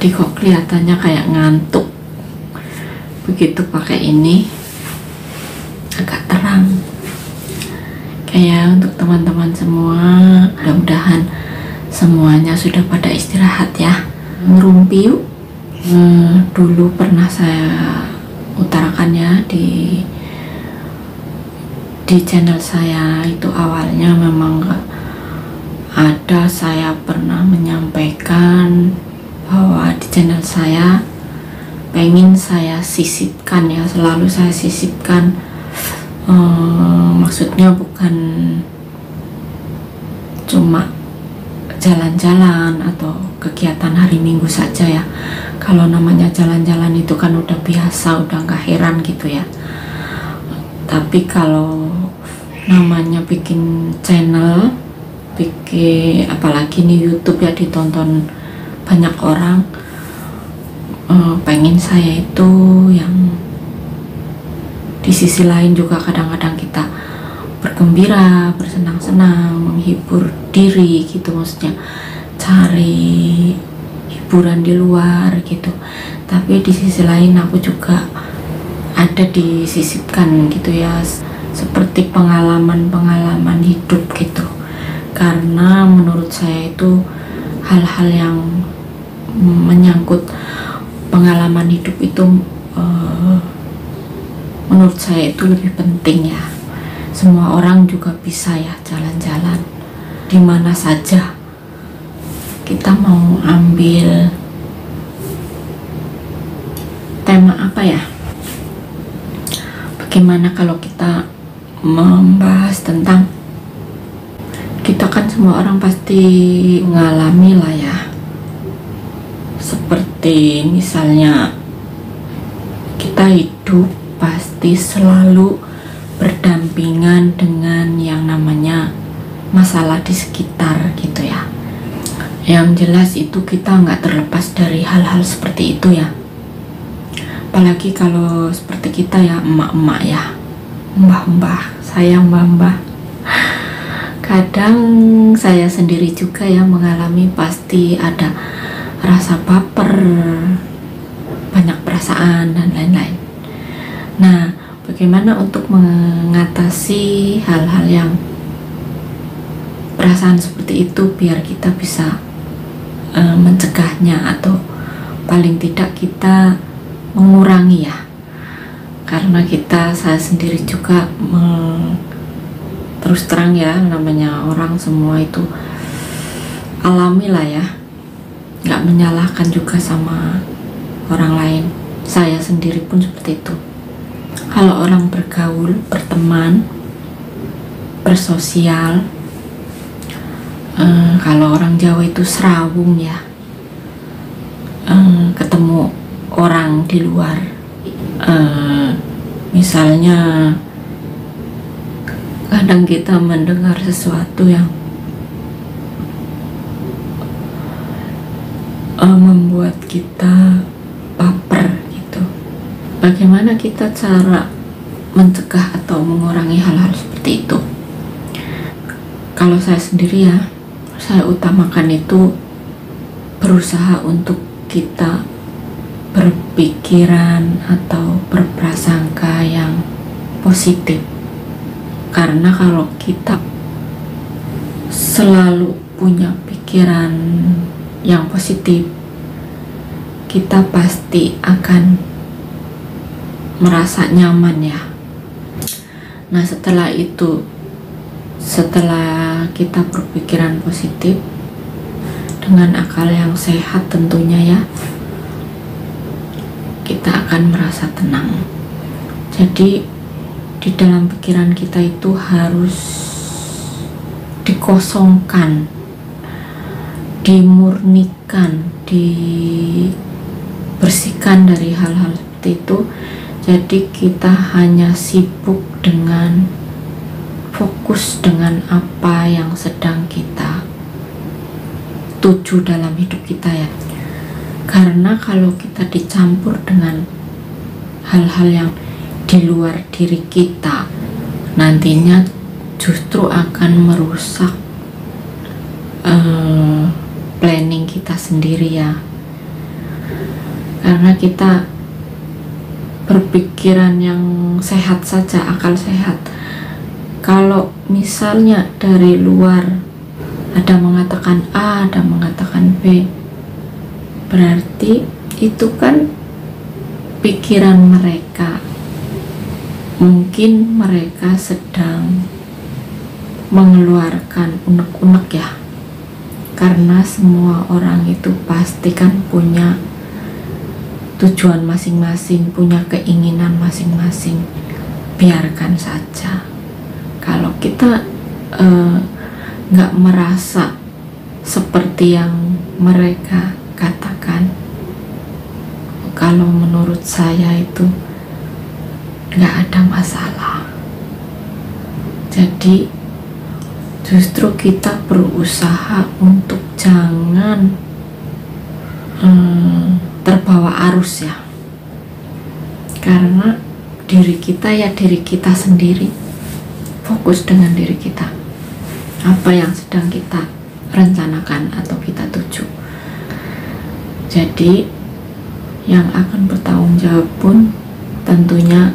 Tadi kok kelihatannya kayak ngantuk. Begitu pakai ini agak terang. Kayak untuk teman-teman semua, mudah-mudahan semuanya sudah pada istirahat ya. Ngerumpi yuk. Dulu pernah saya utarakan ya di channel saya itu, awalnya memang ada, saya pernah menyampaikan bahwa di channel saya pengen saya sisipkan ya, selalu saya sisipkan, maksudnya bukan cuma jalan-jalan atau kegiatan hari Minggu saja ya. Kalau namanya jalan-jalan itu kan udah biasa, udah nggak heran gitu ya. Tapi kalau namanya bikin channel, bikin apalagi nih YouTube ya, ditonton banyak orang, pengen saya itu yang di sisi lain juga kadang-kadang kita bergembira, bersenang-senang, menghibur diri gitu, maksudnya cari hiburan di luar gitu. Tapi di sisi lain aku juga ada disisipkan gitu ya, seperti pengalaman-pengalaman hidup gitu. Karena menurut saya itu hal-hal yang menyangkut pengalaman hidup itu menurut saya itu lebih penting ya. Semua orang juga bisa ya jalan-jalan di mana saja. Kita mau ambil tema apa ya? Bagaimana kalau kita membahas tentang, kita kan semua orang pasti mengalami lah ya, seperti misalnya kita hidup pasti selalu berdampingan dengan yang namanya masalah di sekitar gitu ya. Yang jelas itu kita nggak terlepas dari hal-hal seperti itu ya. Apalagi kalau seperti kita ya, emak-emak ya, mbah-mbah, saya mbah-mbah. Kadang saya sendiri juga ya mengalami, pasti ada rasa baper, banyak perasaan dan lain-lain. Nah, bagaimana untuk mengatasi hal-hal yang perasaan seperti itu biar kita bisa mencegahnya, atau paling tidak kita mengurangi ya. Karena saya sendiri juga terus terang ya, namanya orang semua itu alami lah ya, nggak menyalahkan juga sama orang lain. Saya sendiri pun seperti itu. Kalau orang bergaul, berteman, bersosial, kalau orang Jawa itu serawung ya, ketemu orang di luar, misalnya kadang kita mendengar sesuatu yang membuat kita baper gitu. Bagaimana kita cara mencegah atau mengurangi hal-hal seperti itu? Kalau saya sendiri ya, saya utamakan itu berusaha untuk kita berpikiran atau berprasangka yang positif. Karena kalau kita selalu punya pikiran yang positif, kita pasti akan merasa nyaman ya. Nah, setelah itu, setelah kita berpikiran positif dengan akal yang sehat tentunya ya, kita akan merasa tenang. Jadi di dalam pikiran kita itu harus dikosongkan, dimurnikan, dibersihkan dari hal-hal seperti itu. Jadi kita hanya sibuk dengan fokus dengan apa yang sedang kita tuju dalam hidup kita ya. Karena kalau kita dicampur dengan hal-hal yang di luar diri kita, nantinya justru akan merusak planning kita sendiri ya. karena kita berpikiran yang sehat saja, akal sehat. Kalau misalnya dari luar ada mengatakan A, ada mengatakan B, berarti itu kan pikiran mereka. Mungkin mereka sedang mengeluarkan unek-unek ya, karena semua orang itu pasti kan punya tujuan masing-masing, punya keinginan masing-masing. Biarkan saja. Kalau kita nggak merasa seperti yang mereka katakan, kalau menurut saya itu nggak ada masalah. Jadi justru kita berusaha untuk jangan terbawa arus ya, karena diri kita ya diri kita sendiri. Fokus dengan diri kita, apa yang sedang kita rencanakan atau kita tuju. Jadi yang akan bertanggung jawab pun tentunya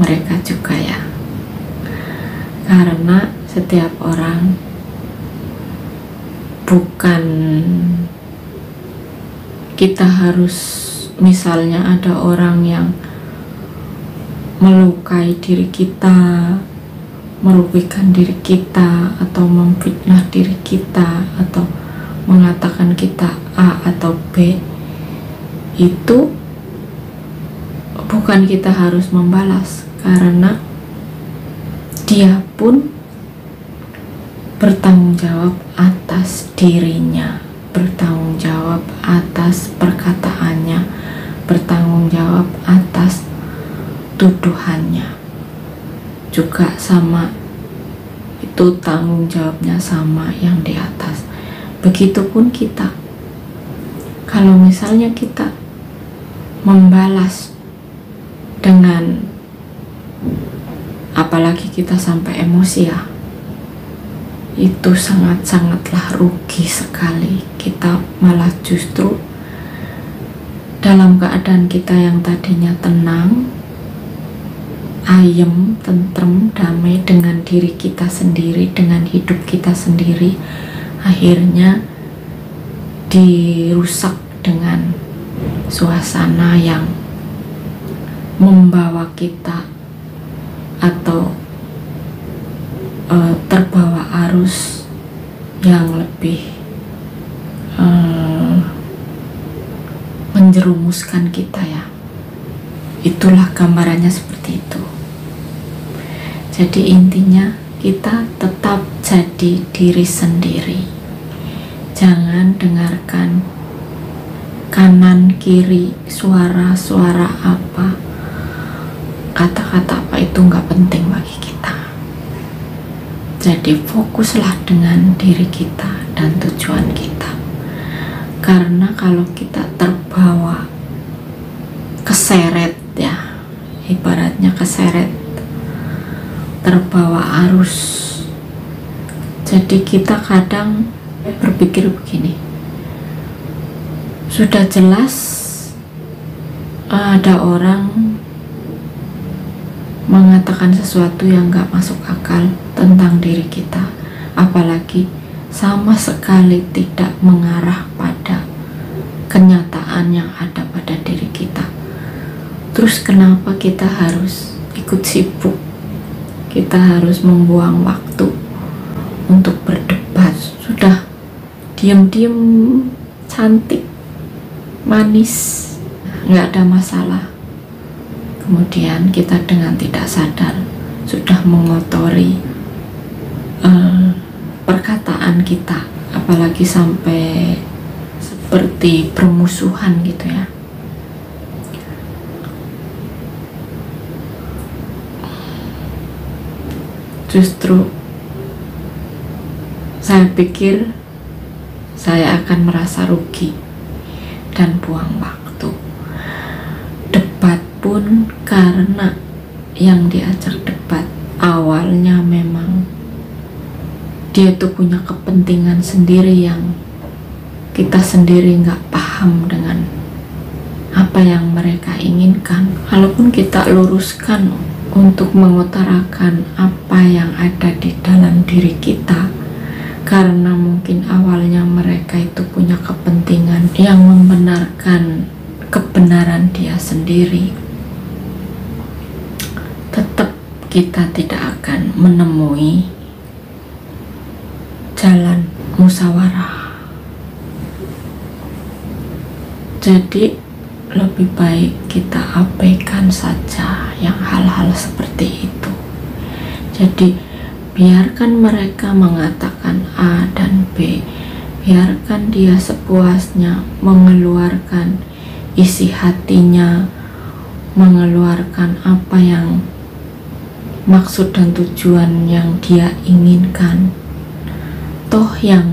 mereka juga ya, karena setiap orang, bukan kita harus, misalnya ada orang yang melukai diri kita, merugikan diri kita, atau memfitnah diri kita, atau mengatakan kita A atau B, itu bukan kita harus membalas, karena dia pun bertanggung jawab atas dirinya, bertanggung jawab atas perkataannya, bertanggung jawab atas tuduhannya. Juga sama, itu tanggung jawabnya sama yang di atas. Begitupun kita, kalau misalnya kita membalas dengan, apalagi kita sampai emosi ya, itu sangat-sangatlah rugi sekali. Kita malah justru dalam keadaan kita yang tadinya tenang, ayem, tentrem, damai dengan diri kita sendiri, dengan hidup kita sendiri, akhirnya dirusak dengan suasana yang membawa kita atau terbawa arus yang lebih menjerumuskan kita ya. Itulah gambarannya seperti itu. Jadi intinya kita tetap jadi diri sendiri. Jangan dengarkan kanan kiri, suara-suara apa, kata-kata apa, itu nggak penting bagi kita. Jadi fokuslah dengan diri kita dan tujuan kita. Karena kalau kita terbawa, keseret ya, ibaratnya keseret, terbawa arus. Jadi kita kadang berpikir begini, sudah jelas ada orang mengatakan sesuatu yang gak masuk akal tentang diri kita, apalagi sama sekali tidak mengarah pada kenyataan yang ada pada diri kita. Terus kenapa kita harus ikut sibuk? Kita harus membuang waktu untuk berdebat. Sudah diam-diam cantik, manis, nggak ada masalah. Kemudian kita dengan tidak sadar sudah mengotori perkataan kita, apalagi sampai seperti permusuhan gitu ya. Justru saya pikir saya akan merasa rugi dan buang waktu. Debat pun karena yang diajak debat awalnya memang dia tuh punya kepentingan sendiri yang kita sendiri nggak paham dengan apa yang mereka inginkan. Walaupun kita luruskan untuk mengutarakan apa yang ada di dalam diri kita, karena mungkin awalnya mereka itu punya kepentingan yang membenarkan kebenaran dia sendiri, tetap kita tidak akan menemui jalan musyawarah. Jadi lebih baik kita abaikan saja yang hal-hal seperti itu. Jadi biarkan mereka mengatakan A dan B, biarkan dia sepuasnya mengeluarkan isi hatinya, mengeluarkan apa yang maksud dan tujuan yang dia inginkan. Toh yang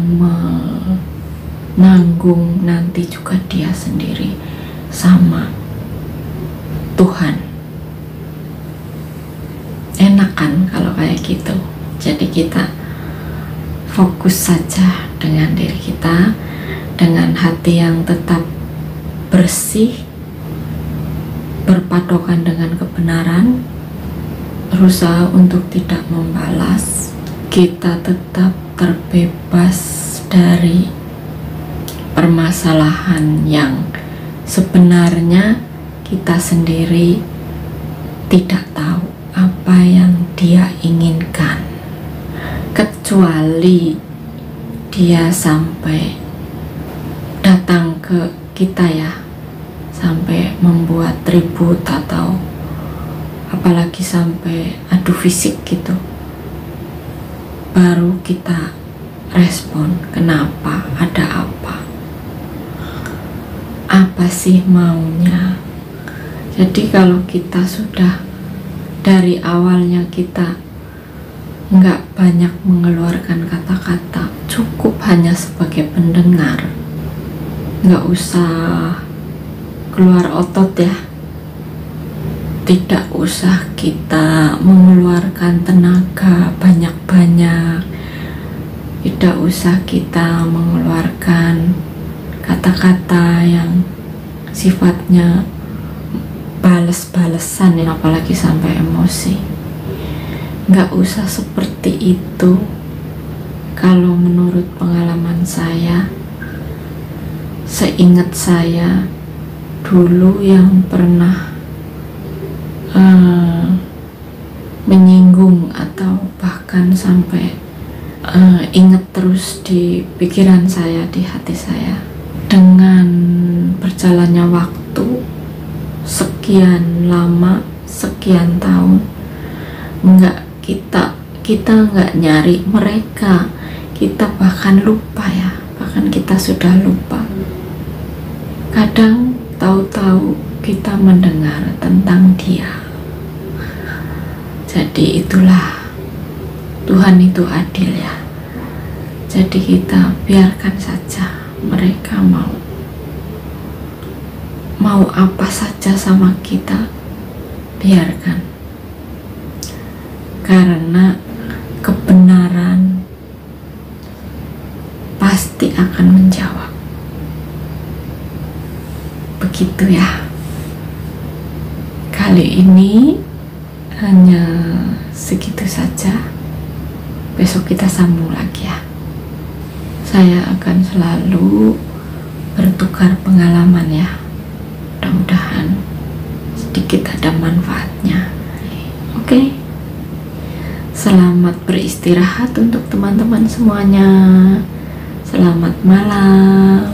menanggung nanti juga dia sendiri, sama Tuhan. Enak kan kalau kayak gitu. Jadi kita fokus saja dengan diri kita, dengan hati yang tetap bersih, berpatokan dengan kebenaran, berusaha untuk tidak membalas. Kita tetap terbebas dari permasalahan yang sebenarnya kita sendiri tidak tahu apa yang dia inginkan, kecuali dia sampai datang ke kita ya, sampai membuat ribut atau apalagi sampai adu fisik gitu, baru kita respon kenapa, ada apa sih maunya. Jadi kalau kita sudah dari awalnya kita nggak banyak mengeluarkan kata-kata, cukup hanya sebagai pendengar, nggak usah keluar otot ya, tidak usah kita mengeluarkan tenaga banyak-banyak, tidak usah kita mengeluarkan kata-kata yang sifatnya bales-balesan ya, apalagi sampai emosi. Nggak usah seperti itu. Kalau menurut pengalaman saya, seingat saya dulu yang pernah menyinggung atau bahkan sampai ingat terus di pikiran saya, di hati saya, dengan berjalannya waktu sekian lama, sekian tahun, kita nggak nyari mereka, kita bahkan lupa ya, bahkan kita sudah lupa. Kadang tahu-tahu kita mendengar tentang dia. Jadi itulah, Tuhan itu adil ya. Jadi kita biarkan saja mereka mau apa saja sama kita, biarkan, karena kebenaran pasti akan menjawab. Begitu ya. Kali ini hanya segitu saja. Besok kita sambung lagi ya. Saya akan selalu bertukar pengalaman ya. Mudah-mudahan sedikit ada manfaatnya. Oke. Selamat beristirahat untuk teman-teman semuanya. Selamat malam.